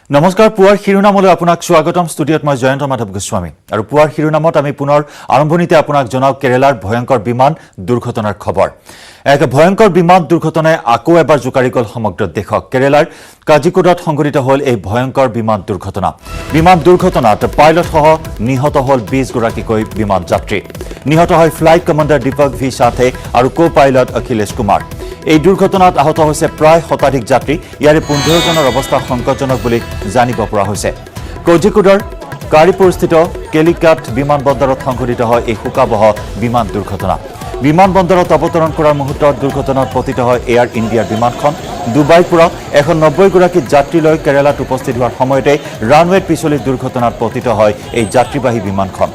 নমস্কাৰ পুৱাৰ শিৰোনামলৈ আপোনাক স্বাগতম ষ্টুডিঅত মই জয়ন্ত মাধৱ গোস্বামী আৰু পুৱাৰ শিৰোনামত আমি পুনৰ আৰম্ভণিতে আপোনাক জনাও কেৰালাৰ ভয়ংকৰ বিমান দুৰ্ঘটনাৰ খবৰ এক ভয়ংকৰ বিমান দুৰ্ঘটনাই আকৌ এবাৰ জুকাৰি গল সমগ্ৰ দেশক কেৰালাৰ কাজিকোডত সংঘটিত হল এই ভয়ংকৰ বিমান দুৰ্ঘটনাত পাইলট সহ নিহত হল 20 গৰাকীকৈ বিমান যাত্ৰী নিহত হয় ফ্লাইট কমান্ডাৰ দীপক ভি সাথে আৰু কো পাইলট অখিলেশ কুমাৰ এই দুৰ্ঘটনাত আহত হৈছে প্ৰায় শতাধিক যাত্ৰী ইয়াৰে 15 জনৰ অৱস্থা সংকটজনক বুলি জানিব পৰা হৈছে কোজিকোডৰ কাৰিপুৰস্থিত কেলিকাট বিমানবন্দৰত সংঘটিত হয় এই শোকাবহ বিমান দুৰ্ঘটনা বিমানবন্দৰত অৱতৰণ কৰাৰ মুহূৰ্তত দুৰ্ঘটনাত পতিত হয় এয়াৰ ইণ্ডিয়াৰ বিমানখন দুবাইৰ পৰা 190 গৰাকী যাত্ৰী লৈ কেৰালাত উপস্থিত হোৱাৰ সময়তে ৰানৱেত পিছলি দুৰ্ঘটনাত পতিত হয় এই যাত্ৰীবাহী বিমানখন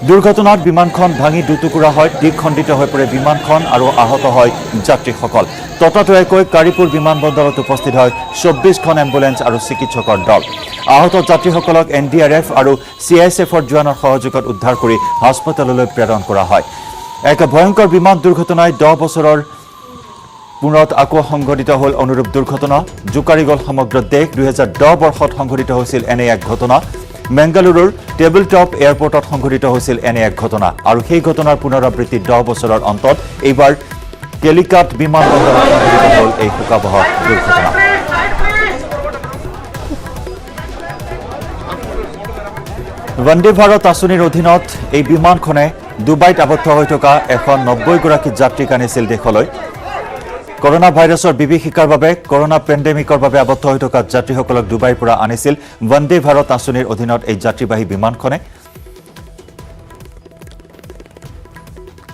দুৰ্ঘটনাত বিমানখন ভাঙি দুটুকুৰা হয় দিখণ্ডিত হৈ পৰে বিমানখন আৰু আহত হয় যাত্ৰীসকল ততাতৈয়াকৈ কাৰিপুৰ বিমানবন্দৰত উপস্থিত হয় 24খন এম্বুলেন্স আৰু চিকিৎসকৰ দল আহত যাত্ৰীসকলক এনডিআৰএফ আৰু চিআইএছএফৰ জোৱানৰ সহযোগত উদ্ধাৰ কৰি হাস্পতাললৈ প্ৰেৰণ কৰা হয় এক ভয়ংকৰ বিমান দুৰ্ঘটনাই 10 বছৰৰ পুনত আকৌ সংঘটিত হল অনুৰূপ দুৰ্ঘটনা জুকাৰি গল সমগ্ৰ দেশ 2010 বৰ্ষত সংঘটিত হৈছিল এনে এক ঘটনা মেংগালুৰুৰ টেবল টপ এয়াৰপোৰ্টত সংঘটিত হৈছিল এনে এক ঘটনা আৰু সেই ঘটনাৰ পুনৰাবৃত্তি 10 বছৰৰ অন্তত এইবাৰ কেলিকাট বিমানবন্দৰত সংঘটিত হল এই শোকাবহ দুৰ্ঘটনা বন্দে ভাৰত আঁচনিৰ অধীনত এই বিমানখনে ডুবাইত আবদ্ধ হৈ থকা 190 গৰাকী যাত্ৰীক আনিছিল দেশলৈ কৰোনা ভাইৰাছৰ বিভীষিকাৰ বাবে কৰোনা পেণ্ডেমিকৰ বাবে আবদ্ধ হৈ থকা যাত্ৰীসকলক ডুবাইৰ পৰা আনিছিল বন্দে ভাৰত আঁচনিৰ অধীনত এই যাত্ৰীবাহী বিমানখনে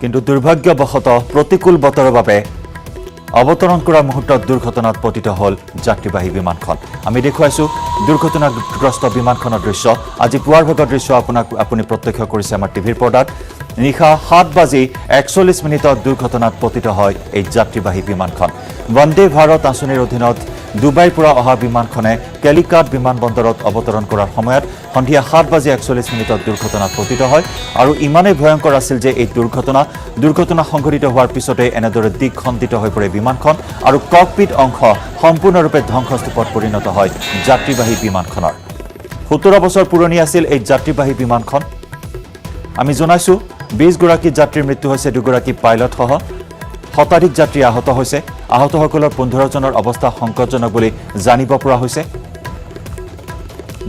কিন্তু দুৰ্ভাগ্যবশতঃ প্ৰতিকূল বতৰৰ বাবে অৱতৰণ কৰাৰ মুহূৰ্তত দুৰ্ঘটনাত পতিত হল যাত্ৰীবাহী বিমানখন আমি দেখুৱাইছো দুৰ্ঘটনাগ্ৰস্ত বিমানখনৰ দৃশ্য আজি পুৱাৰ ভাগৰ দৃশ্য আপুনি প্ৰত্যক্ষ কৰিছে আমাৰ টিভিৰ পৰ্দাত নিশা 7:41 দুৰ্ঘটনাত পতিত হয় এই যাত্ৰীবাহী বিমানখন বন্দে ভাৰত আঁচনিৰ অধীনত ডুবাইৰ পৰা অহা বিমানখনে কেলিকাট বিমানবন্দৰত অৱতৰণ কৰাৰ সময়ত সন্ধিয়া 7:41 দুৰ্ঘটনাত পতিত হয় আৰু ইমানেই ভয়ংকৰ আছিল যে এই দুৰ্ঘটনা সংঘটিত হোৱাৰ পিছতে এনেদৰে দিখণ্ডিত হৈ পৰে বিমানখন আৰু ককপিট অংশ সম্পূৰ্ণৰূপে ধ্বংসস্তূপত পৰিণত হয় যাত্ৰীবাহী বিমানখনৰ 17 বছৰ পুৰণি আছিল এই যাত্ৰীবাহী বিমানখন আমি জনাইছো 20 গৰাকী যাত্ৰীৰ মৃত্যু হৈছে 2 গৰাকী পাইলট সহ শতাধিক যাত্ৰী আহত হৈছে আহতসকলৰ 15 জনৰ অৱস্থা সংকটজনক বুলি জানিব পৰা হৈছে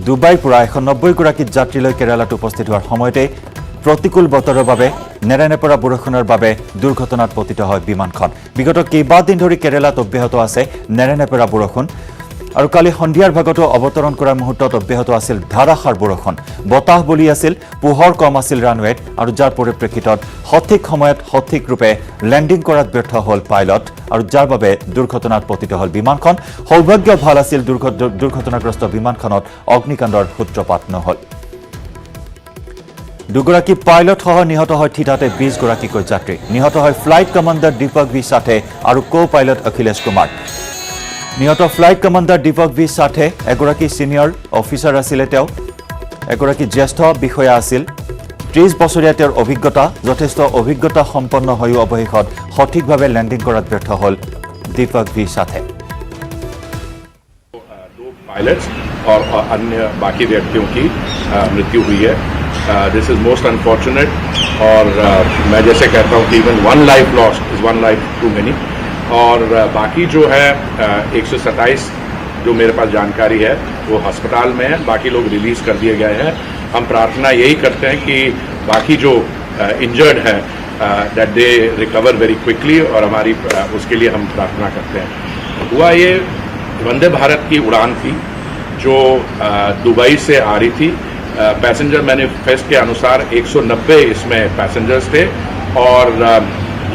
ডুবাইৰ পৰা 190 গৰাকী যাত্ৰী লৈ কেৰালাত উপস্থিত হোৱাৰ সময়তে প্ৰতিকূল বতৰৰ বাবে নেৰানেপৰা বৰষুণৰ বাবে দুৰ্ঘটনাত পতিত হয় বিমানখন বিগত কেইবাদিন ধৰি কেৰালাত অব্যাহত আছে নেৰানেপৰা বৰষুণ আৰু কালি সন্ধিয়াৰ ভাগতো অৱতৰণ কৰাৰ মুহূৰ্তত অব্যাহত আছিল ধাৰাসাৰ বৰষুণ বতাহ বলি আছিল পোহৰ কম আছিল ৰানৱেত আৰু যাৰ পৰিপ্ৰেক্ষিতত সঠিক সময়ত সঠিক ৰূপে লেণ্ডিং কৰাত ব্যৰ্থ হল পাইলট আৰু যাৰ বাবে দুৰ্ঘটনাত পতিত হল বিমানখন সৌভাগ্য ভাল আছিল দুৰ্ঘটনাগ্ৰস্ত বিমানখনত অগ্নিকাণ্ডৰ সূত্ৰপাত নহল দুগৰাকী পাইলট সহ নিহত হয় থিতাতে 20 গৰাকীকৈ যাত্ৰী নিহত হয় ফ্লাইট কমান্ডাৰ দীপক ভি সাথে আৰু কো পাইলট অখিলেশ কুমাৰ নিহত ফ্লাইট কমান্ডাৰ দীপক ভি সাথে এগৰাকী সিনিয়ৰ অফিচাৰ আছিল তেওঁ এগৰাকী জ্যেষ্ঠ বিষয়া আছিল 30 বছৰীয়া তেওঁৰ অভিজ্ঞতা যথেষ্ট অভিজ্ঞতা সম্পন্ন হৈও অৱশেষত সঠিকভাৱে লেণ্ডিং কৰাত ব্যৰ্থ হল দীপক ভি সাথে दो पायलट्स और अन्य बाकी व्यक्तियों की मृत्यु हुई है दिस इज मोस्ट अनफॉर्चुनेट और मैं जैसे कहता हूँ कि even one life lost is one life too many और बाकी जो है 127 जो मेरे पास जानकारी है वो अस्पताल में है बाकी लोग रिलीज़ कर दिए गए हैं हम प्रार्थना यही करते हैं कि बाकी जो इंजर्ड है that they recover very quickly और हमारी उसके लिए हम प्रार्थना करते हैं हुआ ये वंदे भारत की उड़ान थी जो दुबई से आ रही थी पैसेंजर मैनिफेस्ट के अनुसार 190 इसमें पैसेंजर्स थे और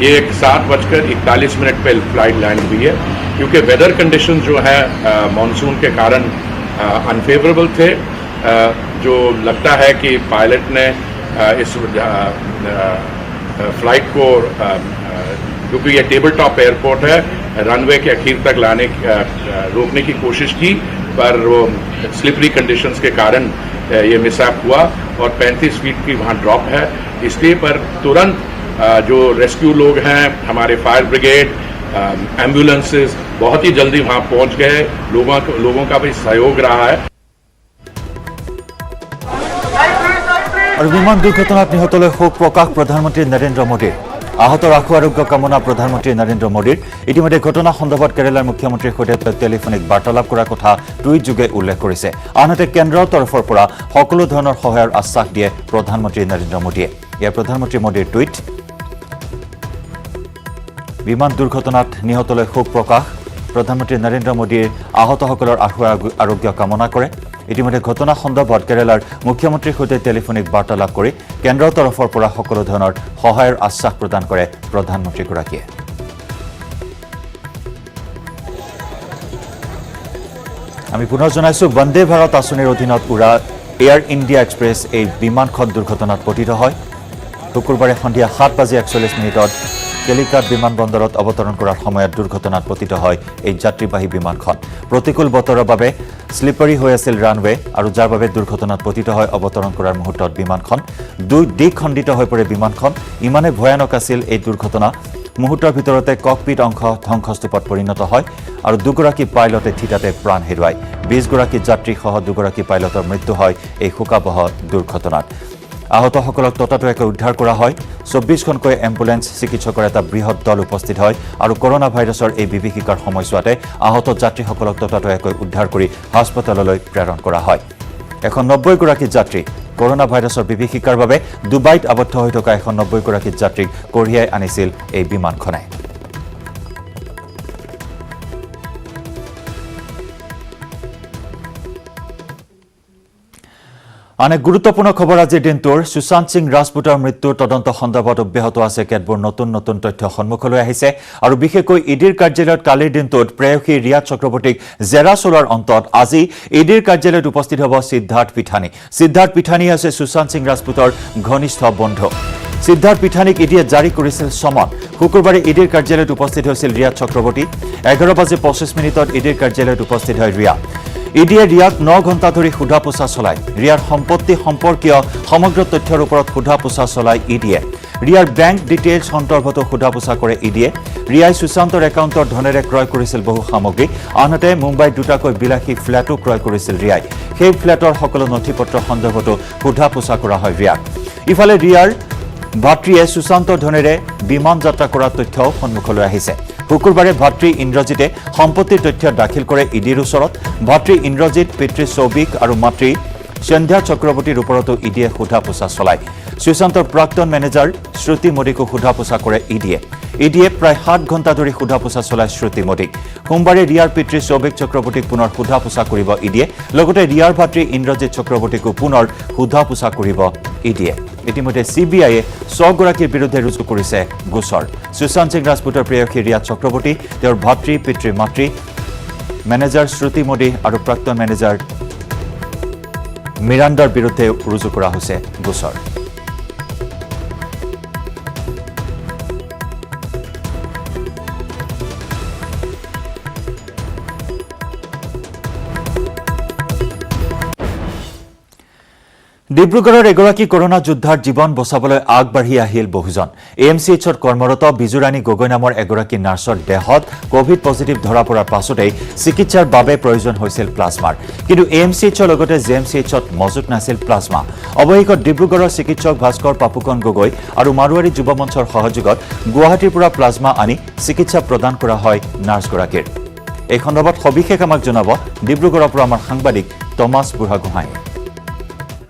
ये 7:41 पे फ्लाइट लैंड हुई है क्योंकि वेदर कंडीशन जो है मानसून के कारण अनफेवरेबल थे जो लगता है कि पायलट ने इस फ्लाइट को क्योंकि ये टेबल टॉप एयरपोर्ट है रनवे के अखीर तक रोकने की कोशिश की पर वो स्लिपरी कंडीशंस के कारण ये मिसहैप हुआ और 35 फीट की वहाँ ड्रॉप है इसलिए पर तुरंत जो रेस्क्यू लोग हैं हमारे फायर ब्रिगेड एम्बुलेंसेस बहुत ही जल्दी वहाँ पहुँच गए लोगों का भी सहयोग रहा है আৰু বিমান দুৰ্ঘটনাত নিহতলৈ শোক প্ৰকাশ প্ৰধানমন্ত্ৰী নৰেন্দ্ৰ মোদীৰ আহতৰ আশু আৰোগ্য কামনা প্ৰধানমন্ত্ৰী নৰেন্দ্ৰ মোদীৰ ইতিমধ্যে ঘটনা সন্দৰ্ভত কেৰালাৰ মুখ্যমন্ত্ৰীৰ সৈতে টেলিফোনিক বাৰ্তালাপ কৰাৰ কথা টুইট যোগে উল্লেখ কৰিছে আনহাতে কেন্দ্ৰৰ তৰফৰ পৰা সকলো ধৰণৰ সহায়ৰ আশ্বাস দিয়ে প্ৰধানমন্ত্ৰী নৰেন্দ্ৰ মোদীয়ে ইয়াৰ প্ৰধানমন্ত্ৰী মোদীৰ টুইট বিমান দুৰ্ঘটনাত নিহতলৈ শোক প্ৰকাশ প্ৰধানমন্ত্ৰী নৰেন্দ্ৰ মোদীৰ আহতসকলৰ আশু আৰোগ্য কামনা কৰে ইতিমধ্যে ঘটনা সন্দৰ্ভত কেৰালাৰ মুখ্যমন্ত্ৰীৰ সৈতে টেলিফোনিক বাৰ্তালাপ কৰি কেন্দ্ৰৰ তৰফৰ পৰা সকলো ধৰণৰ সহায়ৰ আশ্বাস প্ৰদান কৰে প্ৰধানমন্ত্ৰীগৰাকীয়ে আমি পুনৰ জনাইছো বন্দে ভাৰত আঁচনিৰ অধীনত উৰা এয়াৰ ইণ্ডিয়া এক্সপ্ৰেছ এই বিমানখন দুৰ্ঘটনাত পতিত হয় শুকুৰবাৰে সন্ধিয়া 7:41 কেলিকাট বিমানবন্দৰত অৱতৰণ কৰাৰ সময়ত দুৰ্ঘটনাত পতিত হয় এই যাত্ৰীবাহী বিমানখন প্ৰতিকূল বতৰৰ বাবে স্লিপাৰী হৈ আছিল ৰানৱে আৰু যাৰ বাবে দুৰ্ঘটনাত পতিত হয় অৱতৰণ কৰাৰ মুহূৰ্তত বিমানখন দুই দিশ খণ্ডিত হৈ পৰে বিমানখন ইমানে ভয়ানক আছিল এই দুৰ্ঘটনা মুহূৰ্তৰ ভিতৰতে ককপিট অংশ ধ্বংসস্তূপত পৰিণত হয় আৰু দুগৰাকী পাইলটে থিতাতে প্ৰাণ হেৰুৱায় 20 গৰাকী যাত্ৰীসহ দুগৰাকী পাইলটৰ মৃত্যু হয় এই শোকাবহ দুৰ্ঘটনাত আহতসকলক ততাতৈয়াকৈ উদ্ধাৰ কৰা হয় 24খনকৈ এম্বুলেন্স চিকিৎসকৰ এটা বৃহৎ দল উপস্থিত হয় আৰু কৰোনা ভাইৰাছৰ এই বিভীষিকাৰ সময়ছোৱাতে আহত যাত্ৰীসকলক ততাতৈয়াকৈ উদ্ধাৰ কৰি হাস্পতাললৈ প্ৰেৰণ কৰা হয় 190 গৰাকী যাত্ৰী কৰোনা ভাইৰাছৰ বিভীষিকাৰ বাবে ডুবাইত আবদ্ধ হৈ থকা 190 গৰাকী যাত্ৰীক কঢ়িয়াই আনিছিল এই বিমানখনে আনে গুৰুত্বপূৰ্ণ খবৰ আজিৰ দিনটোৰ সুশান্ত সিং ৰাজপুতৰ মৃত্যুৰ তদন্ত সন্দৰ্ভত অব্যাহত আছে কেতবোৰ নতুন নতুন তথ্য সন্মুখলৈ আহিছে আৰু বিশেষকৈ ইডিৰ কাৰ্যালয়ত কালিৰ দিনটোত প্ৰেয়সী ৰিয়া চক্ৰৱৰ্তীক জেৰা চলোৱাৰ অন্তত আজি ইডিৰ কাৰ্যালয়ত উপস্থিত হ'ব সিদ্ধাৰ্থ পিঠানী আছে সুশান্ত সিং ৰাজপুতৰ ঘনিষ্ঠ বন্ধু সিদ্ধাৰ্থ পিঠানীক ইডিয়ে জাৰি কৰিছিল সমন শুকুৰবাৰে ইডিৰ কাৰ্যালয়ত উপস্থিত হৈছিল ৰিয়া চক্ৰৱৰ্তী 11:25 ইডিৰ কাৰ্যালয়ত উপস্থিত হয় ৰিয়া ইডিয়ে ৰিয়াক 9 ঘণ্টা ধৰি সোধা পোছা চলায় ৰিয়াৰ সম্পত্তি সম্পৰ্কীয় সমগ্ৰ তথ্যৰ ওপৰত সোধা পোছা চলায় ইডিয়ে ৰিয়াৰ বেংক ডিটেইলছ সন্দৰ্ভতো সোধা পোছা কৰে ইডিয়ে ৰিয়াই সুশান্তৰ একাউণ্টৰ ধনেৰে ক্ৰয় কৰিছিল বহু সামগ্ৰী আনহাতে মুম্বাইত দুটাকৈ বিলাসী ফ্লেটো ক্ৰয় কৰিছিল ৰিয়াই সেই ফ্লেটৰ সকলো নথিপত্ৰ সন্দৰ্ভতো সোধা পোছা কৰা হয় ৰিয়াক ইফালে ৰিয়াৰ ভাতৃয়ে সুশান্তৰ ধনেৰে বিমান যাত্ৰা কৰাৰ তথ্যও সন্মুখলৈ আহিছে শুকুৰবাৰে ভাতৃ ইন্দ্ৰজিতে সম্পত্তিৰ তথ্য দাখিল কৰে ইডিৰ ওচৰত ভাতৃ ইন্দ্ৰজিত পিতৃ সৌবিক আৰু মাতৃ সন্ধ্যা চক্ৰৱৰ্তীৰ ওপৰতো ইডিয়ে সোধা পোছা চলায় সুশান্তৰ প্ৰাক্তন মেনেজাৰ শ্ৰুতি মোদীকো সোধা পোছা কৰে ইডিয়ে প্ৰায় 7 ঘণ্টা ধৰি সোধা পোছা চলায় শ্ৰুতি মোদীক সোমবাৰে ৰিয়াৰ পিতৃ সৌবিক চক্ৰৱৰ্তীক পুনৰ সোধা পোছা কৰিব ইডিয়ে লগতে ৰিয়াৰ ভাতৃ ইন্দ্ৰজিত চক্ৰৱৰ্তীকো পুনৰ সোধা পোছা কৰিব ইডিয়ে ইতিমধ্যে সিবিআইয়ে 6 গৰাকীৰ বিৰুদ্ধে ৰুজু কৰিছে গোচৰ সুশান্ত সিং ৰাজপুতৰ প্ৰেয়সী ৰিয়া চক্ৰৱৰ্তী তেওঁৰ ভাতৃ পিতৃ মাতৃ মেনেজাৰ শ্ৰুতি মোদী আৰু প্ৰাক্তন মেনেজাৰ মিৰাণ্ডাৰ বিৰুদ্ধে ৰুজু কৰা হৈছে গোচৰ ডিব্ৰুগড়ৰ এগৰাকী কৰোনা যোদ্ধাৰ জীৱন বচাবলৈ আগবাঢ়ি আহিল বহুজন এএমচিএইচত কৰ্মৰত বিজুৰাণী গগৈ নামৰ এগৰাকী নাৰ্ছৰ দেহত কোভিড পজিটিভ ধৰা পৰাৰ পাছতেই চিকিৎসাৰ বাবে প্ৰয়োজন হৈছিল প্লাজমাৰ কিন্তু এএমচিএইচৰ লগতে জেএমচিএইচত মজুত নাছিল প্লাজমা অৱশেষত ডিব্ৰুগড়ৰ চিকিৎসক ভাস্কৰ পাপুকন গগৈ আৰু মাৰোৱাৰী যুৱ মঞ্চৰ সহযোগত গুৱাহাটীৰ পৰা প্লাজমা আনি চিকিৎসা প্ৰদান কৰা হয় নাৰ্ছগৰাকীৰ এই সন্দৰ্ভত সবিশেষ আমাক জনাব ডিব্ৰুগড়ৰ পৰা আমাৰ সাংবাদিক টমাছ বুঢ়াগোহাঁই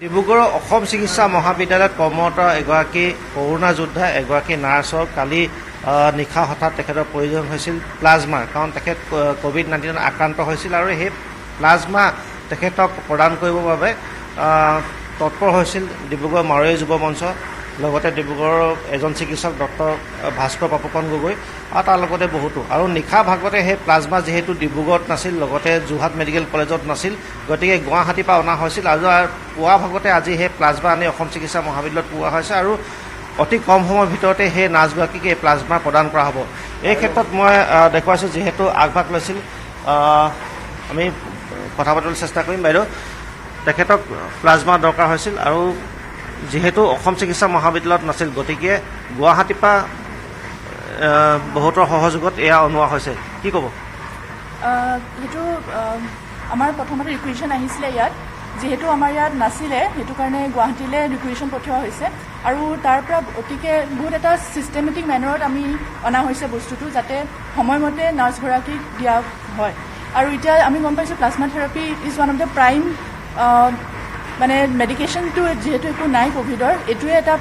ডিব্ৰুগড়ৰ অসম চিকিৎসা মহাবিদ্যালয়ত কৰ্মৰত এগৰাকী কৰোনা যোদ্ধা এগৰাকী নাৰ্ছৰ কালি নিশা হঠাৎ তেখেতৰ প্ৰয়োজন হৈছিল প্লাজমাৰ কাৰণ তেখেত কোভিড-19 আক্ৰান্ত হৈছিল আৰু সেই প্লাজমা তেখেতক প্ৰদান কৰিবৰ বাবে তৎপৰ হৈছিল ডিব্ৰুগড় মাৰোৱাৰী যুৱ মঞ্চ লগতে ডিব্ৰুগড়ৰ এজন চিকিৎসক ডক্টৰ ভাস্কৰ পাপুকন গগৈ আৰু তাৰ লগতে বহুতো আৰু নিশা ভাগতে সেই প্লাজমা যিহেতু ডিব্ৰুগড়ত নাছিল লগতে যোৰহাট মেডিকেল কলেজত নাছিল গতিকে গুৱাহাটীৰ পৰা অনা হৈছিল আৰু পুৱা ভাগতে আজি সেই প্লাজমা আনি অসম চিকিৎসা মহাবিদ্যালয়ত পোৱা হৈছে আৰু অতি কম সময়ৰ ভিতৰতে সেই নাৰ্ছগৰাকীক এই প্লাজমা প্ৰদান কৰা হ'ব এই ক্ষেত্ৰত মই দেখুৱাইছোঁ যিহেতু আগভাগ লৈছিল আমি কথা পাতিবলৈ চেষ্টা কৰিম বাইদেউ তেখেতক প্লাজমা দৰকাৰ হৈছিল আৰু যিহেতু অসম চিকিৎসা মহাবিদ্যালয়ত নাছিল গতিকে গুৱাহাটীৰ পৰা বহুতৰ সহযোগত এয়া অনোৱা হৈছে কি ক'ব সেইটো আমাৰ প্ৰথমতে ৰিকুৱেশ্যন আহিছিলে ইয়াত যিহেতু আমাৰ ইয়াত নাছিলে সেইটো কাৰণে গুৱাহাটীলৈ ৰিকুৱেশ্যন পঠিওৱা হৈছে আৰু তাৰ পৰা অতিকে বহুত এটা ছিষ্টেমেটিক মেনাৰত আমি অনা হৈছে বস্তুটো যাতে সময়মতে নাৰ্ছগৰাকীক দিয়া হয় আৰু এতিয়া আমি গম পাইছোঁ plasma therapy is one of the prime মানে মেডিকেশ্যনটো যিহেতু একো নাই ক'ভিডৰ এইটোৱে এটা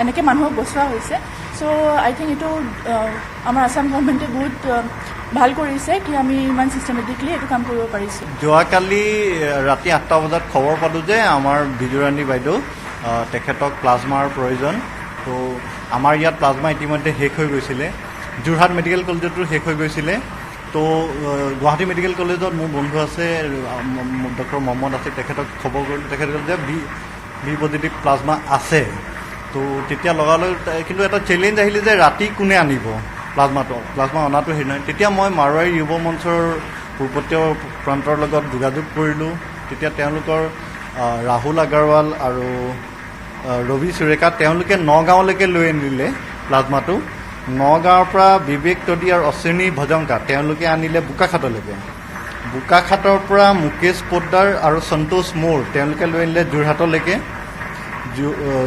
এনেকৈ মানুহক বচোৱা হৈছে চ' আই থিংক এইটো আমাৰ আছাম গভৰ্ণমেণ্টে বহুত ভাল কৰিছে কি আমি ইমান ছিষ্টেমেটিকলি এইটো কাম কৰিব পাৰিছোঁ যোৱাকালি ৰাতি 8টা বজাত খবৰ পালোঁ যে আমাৰ বিজুৰাণী বাইদেউ তেখেতক প্লাজমাৰ প্ৰয়োজন তো আমাৰ ইয়াত প্লাজমা ইতিমধ্যে শেষ হৈ গৈছিলে যোৰহাট মেডিকেল কলেজতো শেষ হৈ গৈছিলে তো গুৱাহাটী মেডিকেল কলেজত মোৰ বন্ধু আছে ডক্টৰ মহম্মদ আছে তেখেতক খবৰ কৰিলোঁ তেখেতে ক'লে যে বি পজিটিভ প্লাজমা আছে তো তেতিয়া লগালগ কিন্তু এটা চেলেঞ্জ আহিলে যে ৰাতি কোনে আনিব প্লাজমা অনাটো হেৰি নহয় তেতিয়া মই মাৰোৱাৰী যুৱ মঞ্চৰ পূৰ্বতীয় প্ৰান্তৰ লগত যোগাযোগ কৰিলোঁ তেতিয়া তেওঁলোকৰ ৰাহুল আগৰৱাল আৰু ৰবি সুৰেখা তেওঁলোকে নগাঁৱলৈকে লৈ আনিলে প্লাজমাটো নগাঁৱৰ পৰা বিবেক তদী আৰু অশ্বিনী ভজংকা তেওঁলোকে আনিলে বোকাখাটলৈকে বোকাখাটৰ পৰা মুকেশ পোদ্দাৰ আৰু সন্তোষ মোৰ তেওঁলোকে লৈ আনিলে যোৰহাটলৈকে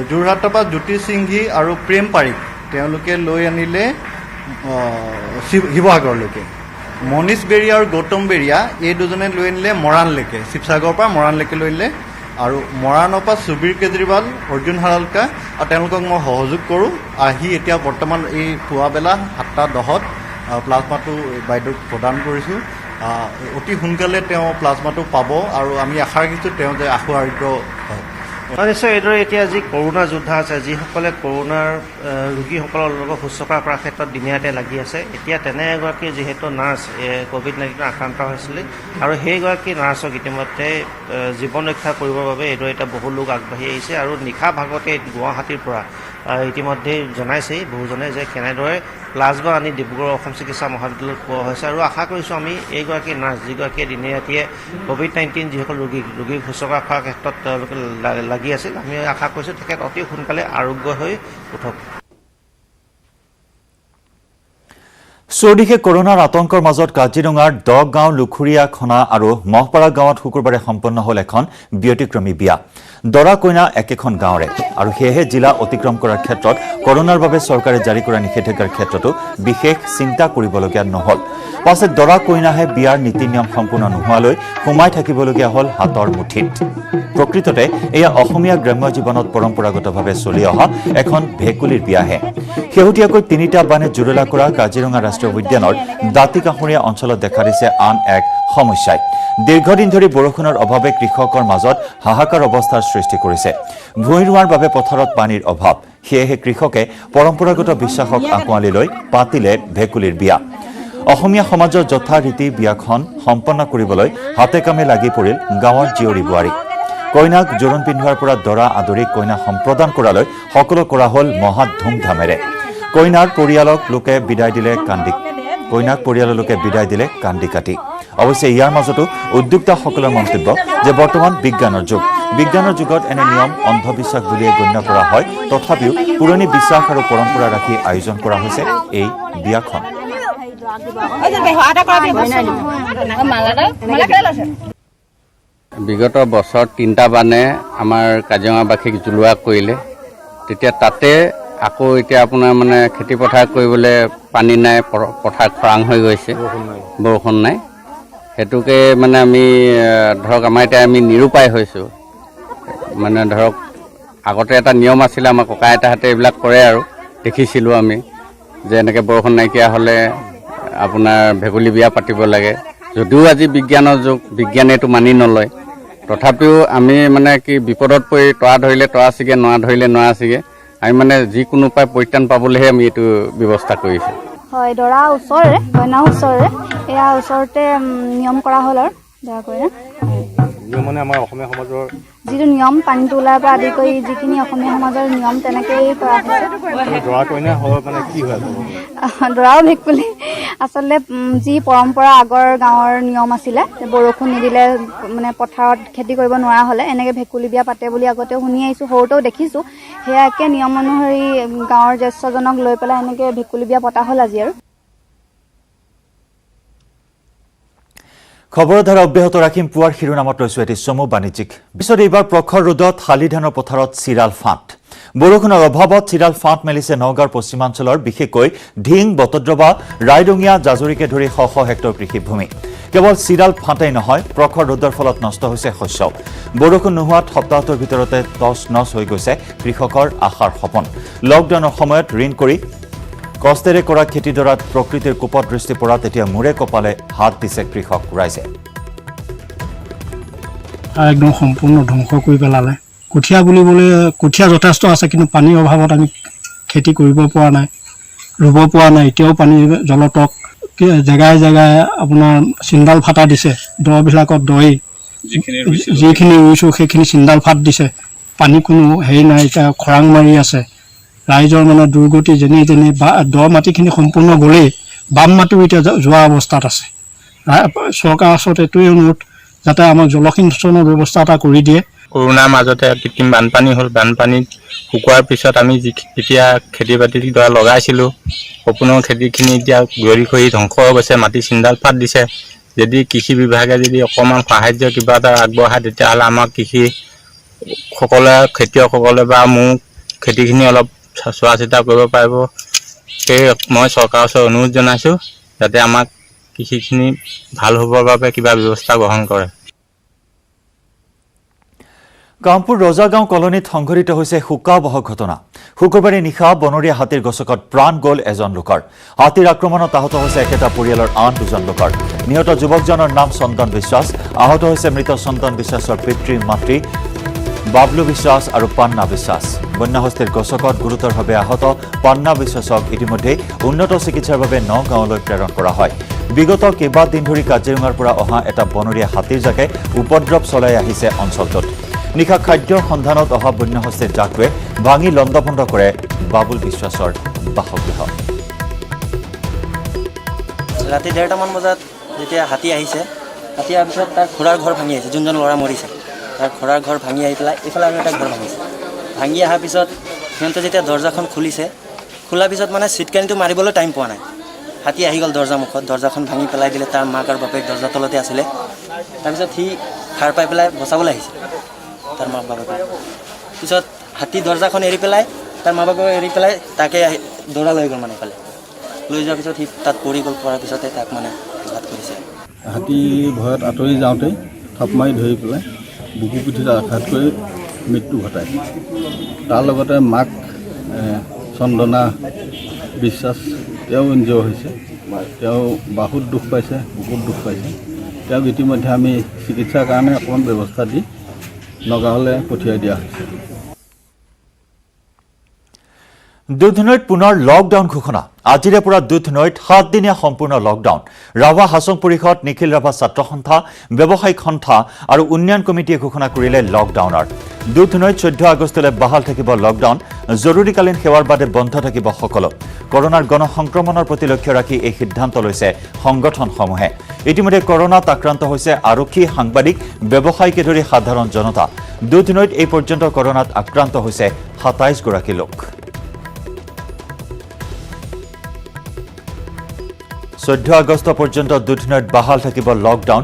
যোৰহাটৰ পৰা জ্যোতি সিংঘী আৰু প্ৰেম পাৰিক তেওঁলোকে লৈ আনিলে শিৱসাগৰলৈকে মনীষ বেৰিয়া আৰু গৌতম বেৰিয়া এই দুজনে লৈ আনিলে মৰাণলৈকে শিৱসাগৰৰ পৰা মৰাণলৈকে লৈ আনিলে আৰু মৰাণৰ পৰা সুবীৰ কেজৰিৱাল অৰ্জুন হাৰালকা আৰু তেওঁলোকক মই সহযোগ কৰোঁ আহি এতিয়া বৰ্তমান এই পুৱাবেলা 7:10 প্লাজমাটো বাইদেউক প্ৰদান কৰিছোঁ অতি সোনকালে তেওঁ প্লাজমাটো পাব আৰু আমি আশা ৰাখিছোঁ তেওঁ যে আশু আৰোগ্য হয় নিশ্চয় এইদৰে এতিয়া যি কৰোণা যোদ্ধা আছে যিসকলে কৰোণাৰ ৰোগীসকলৰ লগত শুশ্ৰূষা কৰাৰ ক্ষেত্ৰত দিনে লাগি আছে এতিয়া তেনে এগৰাকী যিহেতু নাৰ্ছ ক'ভিড-19 আক্ৰান্ত হৈছিলে আৰু সেইগৰাকী নাৰ্ছক ইতিমধ্যে জীৱন ৰক্ষা কৰিবৰ বাবে এইদৰে এতিয়া বহু লোক আগবাঢ়ি আহিছে আৰু নিশা ভাগতে গুৱাহাটীৰ পৰা ইতিমধ্যে জনাইছেই বহুজনে যে কেনেদৰে প্লাজমা আনি ডিব্ৰুগড় অসম চিকিৎসা মহাবিদ্যালয়ত পোৱা হৈছে আৰু আশা কৰিছোঁ আমি এইগৰাকী নাৰ্ছ যিগৰাকীয়ে দিনে ৰাতিয়ে ক'ভিড-19 যিসকল ৰোগীক শুশ্ৰূষা কৰাৰ ক্ষেত্ৰত তেওঁলোকে লাগি আছিল আমি আশা কৰিছোঁ তেখেত অতি সোনকালে আৰোগ্য হৈ উঠক চৌদিশে কৰোনাৰ আতংকৰ মাজত কাজিৰঙাৰ দগাঁও লুখুৰীয়া খনা আৰু মহপাৰা গাঁৱত শুকুৰবাৰে সম্পন্ন হ'ল এখন ব্যতিক্ৰমী বিয়া দৰা কইনা একেখন গাঁৱৰে আৰু সেয়েহে জিলা অতিক্ৰম কৰাৰ ক্ষেত্ৰত কৰোনাৰ বাবে চৰকাৰে জাৰি কৰা নিষেধাজ্ঞাৰ ক্ষেত্ৰতো বিশেষ চিন্তা কৰিবলগীয়া নহল পাছে দৰা কইনাহে বিয়াৰ নীতি নিয়ম সম্পূৰ্ণ নোহোৱালৈ সোমাই থাকিবলগীয়া হ'ল হাতৰ মুঠিত প্ৰকৃততে এয়া অসমীয়া গ্ৰাম্য জীৱনত পৰম্পৰাগতভাৱে চলি অহা এখন ভেকুলীৰ বিয়াহে শেহতীয়াকৈ 3টা বানে জুৰুলা কৰা কাজিৰঙা ৰাষ্ট্ৰীয় উদ্যানৰ দাঁতিকাষৰীয়া অঞ্চলত দেখা দিছে আন এক সমস্যাই দীৰ্ঘদিন ধৰি বৰষুণৰ অভাৱে কৃষকৰ মাজত হাহাকাৰ অৱস্থাৰ সৃষ্টি কৰিছে ভূঁই ৰোৱাৰ বাবে পথাৰত পানীৰ অভাৱ সেয়েহে কৃষকে পৰম্পৰাগত বিশ্বাসক আঁকোৱালি লৈ পাতিলে ভেকুলীৰ বিয়া অসমীয়া সমাজৰ যথা ৰীতি বিয়াখন সম্পন্ন কৰিবলৈ হাতে কামে লাগি পৰিল গাঁৱৰ জীয়ৰী বোৱাৰী কইনাক জোৰোণ পিন্ধোৱাৰ পৰা দৰা আদৰি কইনা সম্প্ৰদান কৰালৈ সকলো কৰা হ'ল মহা ধুমধামেৰে কইনাক পৰিয়ালৰ লোকে বিদায় দিলে কান্দি কাটি অৱশ্যে ইয়াৰ মাজতো উদ্যোক্তাসকলৰ মন্তব্য যে বৰ্তমান বিজ্ঞানৰ যুগত এনে নিয়ম অন্ধবিশ্বাস বুলিয়ে গণ্য কৰা হয় তথাপিও পুৰণি বিশ্বাস আৰু পৰম্পৰা ৰাখি আয়োজন কৰা হৈছে এই বিয়াখন বিগত বছৰ 3টা বানে আমাৰ কাজিৰঙাবাসীক জুলুৱা কৰিলে তেতিয়া তাতে আকৌ এতিয়া আপোনাৰ মানে খেতি পথাৰ কৰিবলৈ পানী নাই পথাৰ খৰাং হৈ গৈছে বৰষুণ নাই হেতুকে মানে আমি ধৰক আমাৰ এতিয়া আমি নিৰুপায় হৈছোঁ মানে ধৰক আগতে এটা নিয়ম আছিল আমাৰ ককা আইতাহঁতে এইবিলাক কৰে আৰু দেখিছিলোঁ আমি যে এনেকৈ বৰষুণ নাইকিয়া হ'লে আপোনাৰ ভেকুলী বিয়া পাতিব লাগে যদিও আজি বিজ্ঞানৰ যুগ বিজ্ঞানে এইটো মানি নলয় তথাপিও আমি মানে কি বিপদত পৰি তৰা ধৰিলে তৰা ছিগে নৰা ধৰিলে নৰা ছিগে আমি মানে যিকোনো উপায় পৰিত্ৰাণ পাবলৈহে আমি এইটো ব্যৱস্থা কৰিছোঁ হয় দৰা ওচৰৰে কইনা ওচৰৰে এয়া ওচৰতে নিয়ম কৰা হ'ল আৰু দৰা কইনা মানে আমাৰ অসমীয়া সমাজৰ যিটো নিয়ম পানী তোলাৰ পৰা আদি কৰি যিখিনি অসমীয়া সমাজৰ নিয়ম তেনেকেই কৰা হৈছে দৰা কইনা হয় মানে কি হয় দৰাও ভেকুলী আচলতে যি পৰম্পৰা আগৰ গাঁৱৰ নিয়ম আছিলে বৰষুণ নিদিলে মানে পথাৰত খেতি কৰিব নোৱাৰা হ'লে এনেকৈ ভেকুলী বিয়া পাতে বুলি আগতেও শুনি আহিছোঁ সৰুতেও দেখিছোঁ সেয়া একে নিয়ম অনুসৰি গাঁৱৰ জ্যেষ্ঠজনক লৈ পেলাই এনেকৈ ভেকুলী বিয়া পতা হ'ল আজি আৰু খবৰৰ ধাৰা অব্যাহত ৰাখিম পুৱাৰ শিৰোনামত লৈছো এটি চমু বাণিজ্যিক পিছত এইবাৰ প্ৰখৰ ৰ'দত শালিধানৰ পথাৰত চিৰাল ফাঁট বৰষুণৰ অভাৱত চিৰাল ফাঁট মেলিছে নগাঁৱৰ পশ্চিমাঞ্চলৰ বিশেষকৈ ঢিং বটদ্ৰৱা ৰাইডঙীয়া জাজৰিকে ধৰি শ শ হেক্টৰ কৃষিভূমি কেৱল চিৰাল ফাঁটেই নহয় প্ৰখৰ ৰ'দৰ ফলত নষ্ট হৈছে শস্য বৰষুণ নোহোৱাত সপ্তাহটোৰ ভিতৰতে তছ নছ হৈ গৈছে কৃষকৰ আশাৰ সপোন লকডাউনৰ সময়ত ঋণ কৰি কষ্টেৰে কৰা খেতিডৰাত প্ৰকৃতিৰ কোপত দৃষ্টি পৰাত এতিয়া মূৰে কপালে হাত দিছে কৃষক ৰাইজে একদম সম্পূৰ্ণ ধ্বংস কৰি পেলালে কঠীয়া বুলিবলৈ কঠীয়া যথেষ্ট আছে কিন্তু পানীৰ অভাৱত আমি খেতি কৰিব পৰা নাই ৰুব পৰা নাই এতিয়াও পানী জলতক জেগাই জেগাই আপোনাৰ চিন্দাল ফাটা দিছে দবিলাকত দই যিখিনি ৰুইছোঁ সেইখিনি চিন্দাল ফাট দিছে পানী কোনো হেৰি নাই এতিয়া খৰাং মাৰি আছে ৰাইজৰ মানে দুৰ্গতি যেনে যেনে দ মাটিখিনি সম্পূৰ্ণ গ'লেই বাম মাটিও এতিয়া যোৱা অৱস্থাত আছে চৰকাৰৰ ওচৰত এইটোৱেই অনুৰোধ যাতে আমাক জলসিঞ্চনৰ ব্যৱস্থা এটা কৰি দিয়ে কৰোণাৰ মাজতে কৃত্ৰিম বানপানী হ'ল বানপানীত শুকোৱাৰ পিছত আমি যেতিয়া খেতি বাতি দৰা লগাইছিলোঁ সম্পূৰ্ণ খেতিখিনি এতিয়া গৰি খহি ধ্বংস হৈ গৈছে মাটি চিন্দাল ফাট দিছে যদি কৃষি বিভাগে যদি অকণমান সাহায্য কিবা এটা আগবঢ়ায় তেতিয়াহ'লে আমাৰ কৃষিসকলে খেতিয়কসকলে বা মোক খেতিখিনি অলপ চোৱা চিতা কৰিব পাৰিব সেয়ে মই চৰকাৰৰ ওচৰত অনুৰোধ জনাইছোঁ যাতে আমাক কৃষিখিনি ভাল হ'বৰ বাবে কিবা ব্যৱস্থা গ্ৰহণ কৰে কামপুৰ ৰজাগাঁও কলনীত সংঘটিত হৈছে শোকাবহ ঘটনা শুকুৰবাৰে নিশা বনৰীয়া হাতীৰ গছকত প্ৰাণ গ'ল এজন লোকৰ হাতীৰ আক্ৰমণত আহত হৈছে একেটা পৰিয়ালৰ আন দুজন লোকৰ নিহত যুৱকজনৰ নাম চন্দন বিশ্বাস আহত হৈছে মৃত চন্দন বিশ্বাসৰ পিতৃ মাতৃ বাবলু বিশ্বাস আৰু পান্না বিশ্বাস বন্যাহস্তীৰ গছকত গুৰুতৰভাৱে আহত পান্না বিশ্বাসক ইতিমধ্যে উন্নত চিকিৎসাৰ বাবে নগাঁৱলৈ প্ৰেৰণ কৰা হয় বিগত কেইবাদিন ধৰি কাজিৰঙাৰ পৰা অহা এটা বনৰীয়া হাতীৰ জাকে উপদ্ৰৱ চলাই আহিছে অঞ্চলটোত নিশা খাদ্যৰ সন্ধানত অহা বন্যাহস্তীৰ জাকটোৱে ভাঙি লণ্ডভণ্ড কৰে বাবুল বিশ্বাসৰ বাসগৃহ ৰাতি 1:30মান বজাত যেতিয়া হাতী আহিছে হাতী অহাৰ পিছত তাৰ খুৰাৰ ঘৰ ভাঙি আহিছে যোনজন ল'ৰা মৰিছে তাৰ খুৰাৰ ঘৰ ভাঙি আহি পেলাই এইফালে আৰু এটা ঘৰ ভাঙিছে ভাঙি অহাৰ পিছত সিহঁতে যেতিয়া দৰ্জাখন খুলিছে খোলাৰ পিছত মানে চিটকানিটো মাৰিবলৈ টাইম পোৱা নাই হাতী আহি গ'ল দৰ্জা মুখত দৰ্জাখন ভাঙি পেলাই দিলে তাৰ মাক আৰু বাপেক দৰ্জা তলতে আছিলে তাৰপিছত সি সাৰ পাই পেলাই বচাবলৈ আহিছে তাৰ মাক বাপেক পিছত হাতী দৰ্জাখন এৰি পেলাই তাৰ মা বাপেক এৰি পেলাই তাকে দৌৰা লৈ গ'ল মানে এইফালে লৈ যোৱাৰ পিছত সি তাত পৰি গ'ল পৰাৰ পিছতে তাক মানে ঘাত কৰিছে হাতী ভয়ত আঁতৰি যাওঁতে থাপ মাৰি ধৰি পেলাই বুকু পিঠিত আঘাত কৰি মৃত্যু ঘটায় তাৰ লগতে মাক চন্দনা বিশ্বাস তেওঁ ইনজিঅ'ৰ হৈছে তেওঁ বাহুত দুখ পাইছে বুকুত দুখ পাইছে তেওঁক ইতিমধ্যে আমি চিকিৎসাৰ কাৰণে অকণমান ব্যৱস্থা দি নগাঁৱলৈ পঠিয়াই দিয়া হৈছে দুধনৈত পুনৰ লকডাউন ঘোষণা আজিৰে পৰা দুধনৈত 7 দিনীয়া সম্পূৰ্ণ লকডাউন ৰাভা হাছং পৰিষদ নিখিল ৰাভা ছাত্ৰ সন্থা ব্যৱসায়িক সন্থা আৰু উন্নয়ন কমিটিয়ে ঘোষণা কৰিলে লকডাউনৰ দুধনৈত 14 আগষ্টলৈ বাহাল থাকিব লকডাউন জৰুৰীকালীন সেৱাৰ বাদে বন্ধ থাকিব সকলো কৰোনাৰ গণসংক্ৰমণৰ প্ৰতি লক্ষ্য ৰাখি এই সিদ্ধান্ত লৈছে সংগঠনসমূহে ইতিমধ্যে কৰোনাত আক্ৰান্ত হৈছে আৰক্ষী সাংবাদিক ব্যৱসায়ীকে ধৰি সাধাৰণ জনতা দুধনৈত এই পৰ্যন্ত কৰোনাত আক্ৰান্ত হৈছে 27 গৰাকী লোক 14 আগষ্ট পৰ্যন্ত দুধনৈত বাহাল থাকিব লকডাউন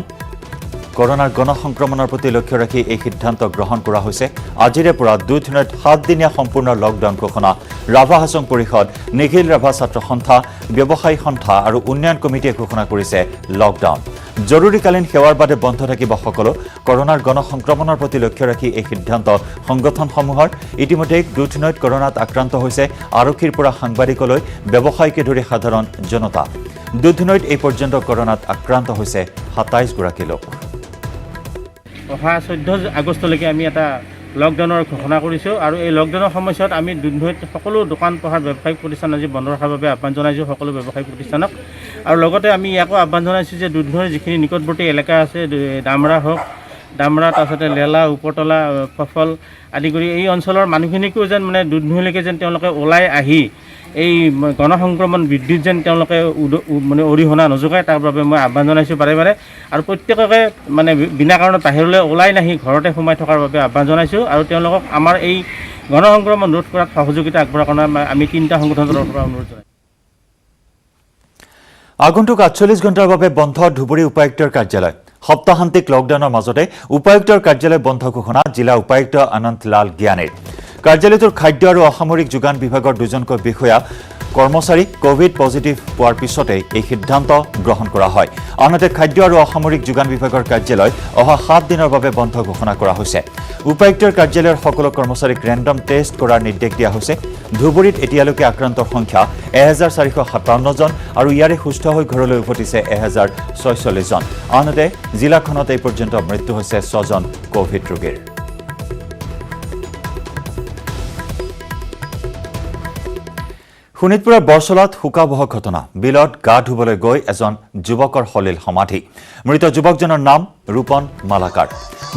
কৰোনাৰ গণসংক্ৰমণৰ প্ৰতি লক্ষ্য ৰাখি এই সিদ্ধান্ত গ্ৰহণ কৰা হৈছে আজিৰে পৰা দুধনৈত 7 দিনীয়া সম্পূৰ্ণ লকডাউন ঘোষণা ৰাভা হাছং পৰিষদ নিখিল ৰাভা ছাত্ৰ সন্থা ব্যৱসায়ী সন্থা আৰু উন্নয়ন কমিটিয়ে ঘোষণা কৰিছে লকডাউন জৰুৰীকালীন সেৱাৰ বাদে বন্ধ থাকিব সকলো কৰোনাৰ গণসংক্ৰমণৰ প্ৰতি লক্ষ্য ৰাখি এই সিদ্ধান্ত সংগঠনসমূহৰ ইতিমধ্যে দুধনৈত কৰোনাত আক্ৰান্ত হৈছে আৰক্ষীৰ পৰা সাংবাদিকলৈ ব্যৱসায়ীকে ধৰি সাধাৰণ জনতা দুধনৈত এই পৰ্যন্ত কৰোনাত আক্ৰান্ত হৈছে 27 গৰাকী লোক অহা 14 আগষ্টলৈকে আমি এটা লকডাউনৰ ঘোষণা কৰিছোঁ আৰু এই লকডাউনৰ সময়ছোৱাত আমি দুধনৈত সকলো দোকান পোহাৰ ব্যৱসায়িক প্ৰতিষ্ঠান আজি বন্ধ ৰখাৰ বাবে আহ্বান জনাইছোঁ সকলো ব্যৱসায়িক প্ৰতিষ্ঠানক আৰু লগতে আমি ইয়াকো আহ্বান জনাইছোঁ যে দুধনৈৰ যিখিনি নিকটৱৰ্তী এলেকা আছে ডামৰা হওক ডামৰা তাৰপিছতে লেলা উপৰতলা ফফল আদি কৰি এই অঞ্চলৰ মানুহখিনিকো যেন মানে দুধনৈলৈকে যেন তেওঁলোকে ওলাই আহি এই গণসংক্ৰমণ বৃদ্ধিত যেন তেওঁলোকে মানে অৰিহণা নযোগায় তাৰ বাবে মই আহ্বান জনাইছোঁ বাৰে বাৰে আৰু প্ৰত্যেককে মানে বিনা কাৰণত বাহিৰলৈ ওলাই নাহি ঘৰতে সোমাই থকাৰ বাবে আহ্বান জনাইছোঁ আৰু তেওঁলোকক আমাৰ এই গণসংক্ৰমণ ৰোধ কৰাত সহযোগিতা আগবঢ়াৰ কাৰণে আমি 3টা সংগঠনৰ পৰা অনুৰোধ জনাইছোঁ আগন্তুক 48 ঘণ্টাৰ বাবে বন্ধ ধুবুৰী উপায়ুক্তৰ কাৰ্যালয় সপ্তাহান্তিক লকডাউনৰ মাজতে উপায়ুক্তৰ কাৰ্যালয় বন্ধ ঘোষণা জিলা উপায়ুক্ত অনন্ত লাল জ্ঞানীৰ কাৰ্যালয়টোৰ খাদ্য আৰু অসামৰিক যোগান বিভাগৰ দুজনকৈ বিষয়া কৰ্মচাৰী কোভিড পজিটিভ পোৱাৰ পিছতে এই সিদ্ধান্ত গ্ৰহণ কৰা হয় আনহাতে খাদ্য আৰু অসামৰিক যোগান বিভাগৰ কাৰ্যালয় অহা 7 দিনৰ বাবে বন্ধ ঘোষণা কৰা হৈছে উপায়ুক্তৰ কাৰ্যালয়ৰ সকলো কৰ্মচাৰীক ৰেণ্ডম টেষ্ট কৰাৰ নিৰ্দেশ দিয়া হৈছে ধুবুৰীত এতিয়ালৈকে আক্ৰান্তৰ সংখ্যা 1457 জন আৰু ইয়াৰে সুস্থ হৈ ঘৰলৈ উভতিছে 1046 জন আনহাতে জিলাখনত এই পৰ্যন্ত মৃত্যু হৈছে 6 জন কোভিড ৰোগীৰ শোণিতপুৰৰ বৰচলাত শোকাবহ ঘটনা বিলত গা ধুবলৈ গৈ এজন যুৱকৰ হলিল সমাধি মৃত যুৱকজনৰ নাম ৰূপন মালাকাৰ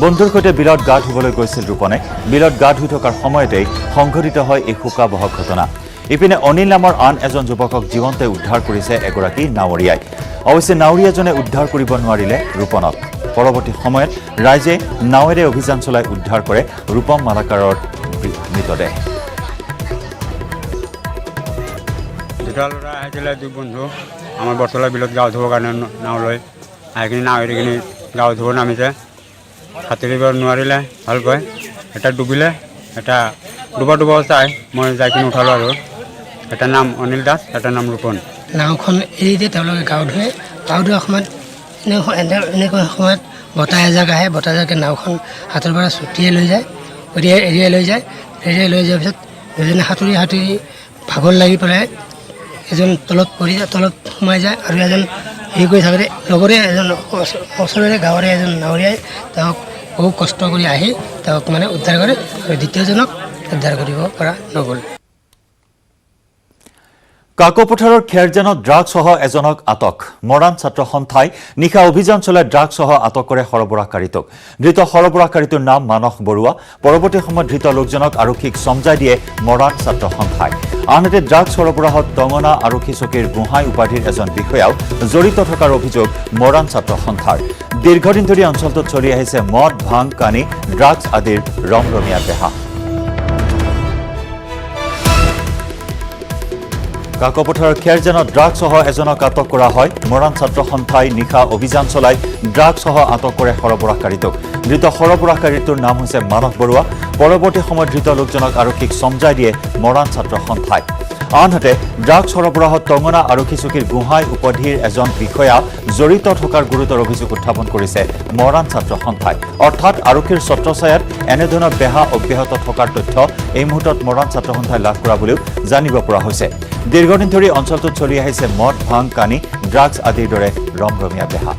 বন্ধুৰ সৈতে বিলত গা ধুবলৈ গৈছিল ৰূপনে বিলত গা ধুই থকাৰ সময়তেই সংঘটিত হয় এই শোকাবহ ঘটনা ইপিনে অনিল নামৰ আন এজন যুৱকক জীৱন্তে উদ্ধাৰ কৰিছে এগৰাকী নাৱৰীয়াই অৱশ্যে নাৱৰীয়াজনে উদ্ধাৰ কৰিব নোৱাৰিলে ৰূপনক পৰৱৰ্তী সময়ত ৰাইজে নাৱেৰে অভিযান চলাই উদ্ধাৰ কৰে ৰূপম মালাকাৰৰ মৃতদেহ দুটা ল'ৰা আহিছিলে দুই বন্ধু আমাৰ বৰচলা বিলত গা ধুবৰ কাৰণে নাও লৈ আহি নাও এৰি কিনি গা ধুব নামিছে সাঁতুৰিব নোৱাৰিলে ভালকৈ এটা ডুবিলে এটা ডুবা চাই মই যাই কিনি উঠালোঁ আৰু এটাৰ নাম অনিল দাস এটাৰ নাম ৰূপন নাওখন এৰি দিয়ে তেওঁলোকে গা ধোৱা সময়ত এনেকুৱা সময়ত বতাহ এজাক আহে বতাহ এজাকে নাওখন হাতৰ পৰা ছুটিয়াই লৈ যায় এৰিয়াই লৈ যোৱাৰ পিছত দুজনে সাঁতুৰি ভাগৰ লাগি পেলাই এজন তলত সোমাই যায় আৰু এজন হেৰি কৰি থাকোঁতে লগৰে এজন ওচৰৰে গাঁৱৰে এজন নাৱৰীয়াই তেওঁক বহু কষ্ট কৰি আহি তেওঁক মানে উদ্ধাৰ কৰে আৰু দ্বিতীয়জনক উদ্ধাৰ কৰিব পৰা নগ'ল কাকপথাৰৰ খেৰজানত ড্ৰাগছসহ এজনক আটক মৰাণ ছাত্ৰ সন্থাই নিশা অভিযান চলাই ড্ৰাগছসহ আটক কৰে সৰবৰাহকাৰীটোক ধৃত সৰবৰাহকাৰীটোৰ নাম মানস বৰুৱা পৰৱৰ্তী সময়ত ধৃত লোকজনক আৰক্ষীক সমজাই দিয়ে মৰাণ ছাত্ৰ সন্থাই আনহাতে ড্ৰাগছ সৰবৰাহত টঙনা আৰক্ষী চকীৰ গোহাঁই উপাধিৰ এজন বিষয়াও জড়িত থকাৰ অভিযোগ মৰাণ ছাত্ৰ সন্থাৰ দীৰ্ঘদিন ধৰি অঞ্চলটোত চলি আহিছে মদ ভাং কানি ড্ৰাগছ আদিৰ ৰমৰমীয়া বেহা কাকপথাৰৰ খেৰজানত ড্ৰাগছসহ এজনক আটক কৰা হয় মৰাণ ছাত্ৰ সন্থাই নিশা অভিযান চলাই ড্ৰাগছসহ আটক কৰে সৰবৰাহকাৰীটোক ধৃত সৰবৰাহকাৰীটোৰ নাম হৈছে মানস বৰুৱা পৰৱৰ্তী সময়ত ধৃত লোকজনক আৰক্ষীক সমজাই দিয়ে মৰাণ ছাত্ৰ সন্থাই আনহাতে ড্ৰাগছ সৰবৰাহত টঙনা আৰক্ষী চকীৰ গোহাঁই উপাধিৰ এজন বিষয়া জড়িত থকাৰ গুৰুতৰ অভিযোগ উত্থাপন কৰিছে মৰাণ ছাত্ৰ সন্থাই অৰ্থাৎ আৰক্ষীৰ ছত্ৰছায়াত এনেধৰণৰ বেহা অব্যাহত থকাৰ তথ্য এই মুহূৰ্তত মৰাণ ছাত্ৰ সন্থাই লাভ কৰা বুলিও জানিব পৰা হৈছে দীৰ্ঘদিন ধৰি অঞ্চলটোত চলি আহিছে মদ ভাং কানি ড্ৰাগছ আদিৰ দৰে ৰমৰমীয়া বেহা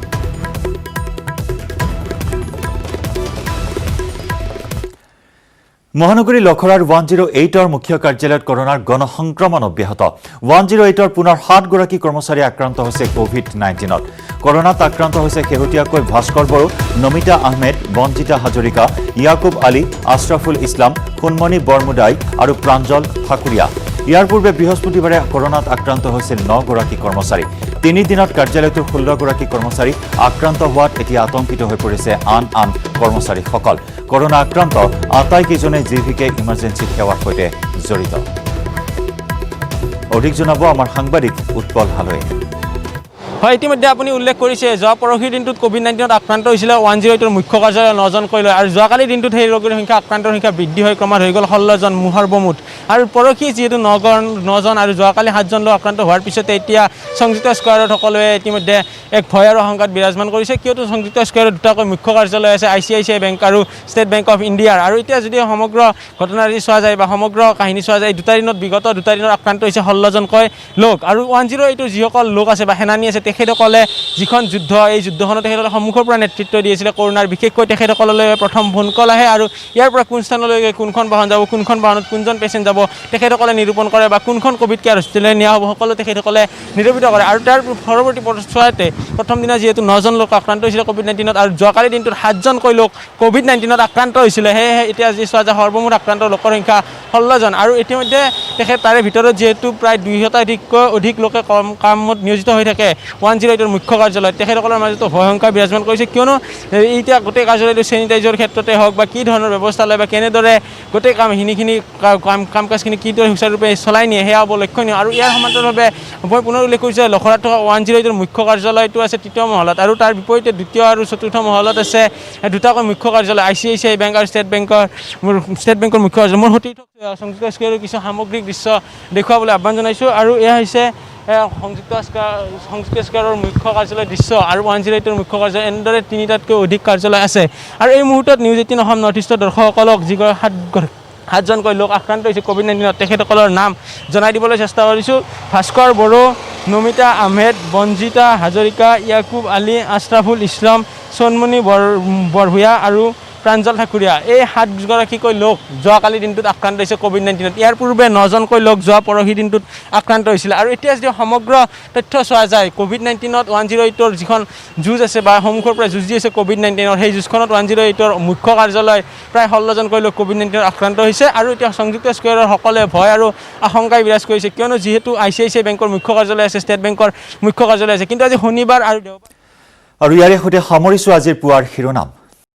মহানগৰী লখৰাৰ 108ৰ মুখ্য কাৰ্যালয়ত কৰোনাৰ গণসংক্ৰমণ অব্যাহত 108ৰ পুনৰ 7 গৰাকী কৰ্মচাৰী আক্ৰান্ত হৈছে কোভিড-19ত কৰোনাত আক্ৰান্ত হৈছে শেহতীয়াকৈ ভাস্কৰ বড়ো নমিতা আহমেদ বঞ্জিতা হাজৰিকা ইয়াকুব আলী আশৰাফুল ইছলাম খুনমণি বৰমুদাই আৰু প্ৰাঞ্জল ঠাকুৰীয়া ইয়াৰ পূৰ্বে বৃহস্পতিবাৰে কৰোনাত আক্ৰান্ত হৈছিল 9 গৰাকী কৰ্মচাৰী 3 দিনত কাৰ্যালয়টোৰ 16 গৰাকী কৰ্মচাৰী আক্ৰান্ত হোৱাত এতিয়া আতংকিত হৈ পৰিছে আন কৰ্মচাৰীসকল কৰোনা আক্ৰান্ত আটাইকেইজনে জিভিকে ইমাৰ্জেঞ্চি সেৱাৰ সৈতে জড়িত অধিক জনাব আমাৰ সাংবাদিক উৎপল হালৈ হয় ইতিমধ্যে আপুনি উল্লেখ কৰিছে যোৱা পৰহি দিনটোত কোভিড-19ত আক্ৰান্ত হৈছিলে 108ৰ মুখ্য কাৰ্যালয় 9জনকৈ লৈ আৰু যোৱাকালি দিনটোত সেই ৰোগীৰ সংখ্যা আক্ৰান্তৰ সংখ্যা বৃদ্ধি হৈ ক্ৰমাৎ হৈ গ'ল 16 জন সৰ্বমুঠ আৰু পৰহি যিহেতু 9 জন আৰু যোৱাকালি 7 জন লোক আক্ৰান্ত হোৱাৰ পিছতে এতিয়া সংযুক্ত স্কোৱাৰত সকলোৱে ইতিমধ্যে এক ভয় আৰু আশংকাত বিৰাজমান কৰিছে কিয়তো সংযুক্ত স্কোৱাৰত দুটাকৈ মুখ্য কাৰ্যালয় আছে ICICI বেংক আৰু ষ্টেট বেংক অফ ইণ্ডিয়াৰ আৰু এতিয়া যদি সমগ্ৰ ঘটনাটি চোৱা যায় বা সমগ্ৰ কাহিনী চোৱা যায় বিগত দুটা দিনত আক্ৰান্ত হৈছে 16 জনকৈ লোক আৰু 108ৰ যিসকল লোক আছে বা সেনানী আছে তেখেতসকলে যিখন যুদ্ধ এই যুদ্ধখনত তেখেতসকলে সন্মুখৰ পৰা নেতৃত্ব দিয়েছিলে কৰোনাৰ বিশেষকৈ তেখেতসকললৈ প্ৰথম ফোন কল আহে আৰু ইয়াৰ পৰা কোন স্থানলৈকে কোনখন বাহন যাব কোনখন বাহনত কোনজন পেচেণ্ট যাব তেখেতসকলে নিৰূপণ কৰে বা কোনখন কোভিড কেয়াৰ হস্পিটেললৈ নিয়া হ'ব সকলো তেখেতসকলে নিৰূপিত কৰে আৰু তাৰ পৰৱৰ্তী পৰ্যায়তে প্ৰথম দিনা যিহেতু 9 জন লোক আক্ৰান্ত হৈছিলে কোভিড-19ত আৰু যোৱাকালি দিনটোত 7 জনকৈ লোক কোভিড-19ত আক্ৰান্ত হৈছিলে সেয়েহে এতিয়া যি চোৱা যায় সৰ্বমুঠ আক্ৰান্ত লোকৰ সংখ্যা 16 জন আৰু ইতিমধ্যে তাৰে ভিতৰত যিহেতু প্ৰায় 200তকৈ অধিক লোকে কামত নিয়োজিত হৈ থাকে 108ৰ মুখ্য কাৰ্যালয় তেখেতসকলৰ মাজতো ভয়ংকাৰ বিৰাজমান কৰিছে কিয়নো এতিয়া গোটেই কাৰ্যালয়টো চেনিটাইজৰ ক্ষেত্ৰতে হওক বা কি ধৰণৰ ব্যৱস্থা লয় বা কেনেদৰে গোটেই কামখিনি কাম কাজখিনি কিদৰে সুচাৰুৰূপে চলাই নিয়ে সেয়া লক্ষণীয় আৰু ইয়াৰ সমান্তৰালভাৱে মই পুনৰ উল্লেখ কৰিছোঁ যে লখৰাত থকা 108ৰ মুখ্য কাৰ্যালয়টো আছে 3য় মহলাত আৰু তাৰ বিপৰীতে 2য় আৰু 4ৰ্থ মহলাত আছে দুটাকৈ মুখ্য কাৰ্যালয় ICICI বেংক আৰু ষ্টেট বেংকৰ মুখ্য কাৰ্যালয় মোৰ সৈতে সংযুক্ত স্কোৱাৰৰ কিছু সামগ্ৰিক দৃশ্য দেখুৱাবলৈ আহ্বান জনাইছোঁ আৰু এয়া হৈছে সংযুক্ত স্কোৱাৰৰ মুখ্য কাৰ্যালয়ৰ দৃশ্য আৰু 108ৰ মুখ্য কাৰ্যালয় এনেদৰে 3টাতকৈ অধিক কাৰ্যালয় আছে আৰু এই মুহূৰ্তত নিউজ 18 অসম নৰ্থ ইষ্টৰ দৰ্শকসকলক যিগৰাকী 7জনকৈ লোক আক্ৰান্ত হৈছে COVID-19ত তেখেতসকলৰ নাম জনাই দিবলৈ চেষ্টা কৰিছোঁ ভাস্কৰ বড়ো নমিতা আহমেদ বঞ্জিতা হাজৰিকা ইয়াকুব আলী আশৰাফুল ইছলাম সোণমণি বৰভূঞা আৰু প্ৰাঞ্জল ঠাকুৰীয়া এই 7গৰাকীকৈ লোক যোৱাকালি দিনটোত আক্ৰান্ত হৈছে COVID-19ত ইয়াৰ পূৰ্বে 9জনকৈ লোক যোৱা পৰহি দিনটোত আক্ৰান্ত হৈছিল আৰু এতিয়া যদি সমগ্ৰ তথ্য চোৱা যায় COVID-19ত 108ৰ যিখন যুঁজ আছে বা সন্মুখৰ পৰা যুঁজি আছে COVID-19ৰ সেই যুঁজখনত 108ৰ মুখ্য কাৰ্যালয় প্ৰায় 16জনকৈ লোক COVID-19ত আক্ৰান্ত হৈছে আৰু এতিয়া সংযুক্ত স্কোৱাৰৰ সকলোৱে ভয় আৰু আশংকাই বিৰাজ কৰিছে কিয়নো যিহেতু ICICI বেংকৰ মুখ্য কাৰ্যালয় আছে ষ্টেট বেংকৰ মুখ্য কাৰ্যালয় আছে কিন্তু আজি শনিবাৰ আৰু দেওবাৰ আৰু ইয়াৰে সৈতে সামৰিছোঁ আজিৰ পুৱাৰ শিৰোনাম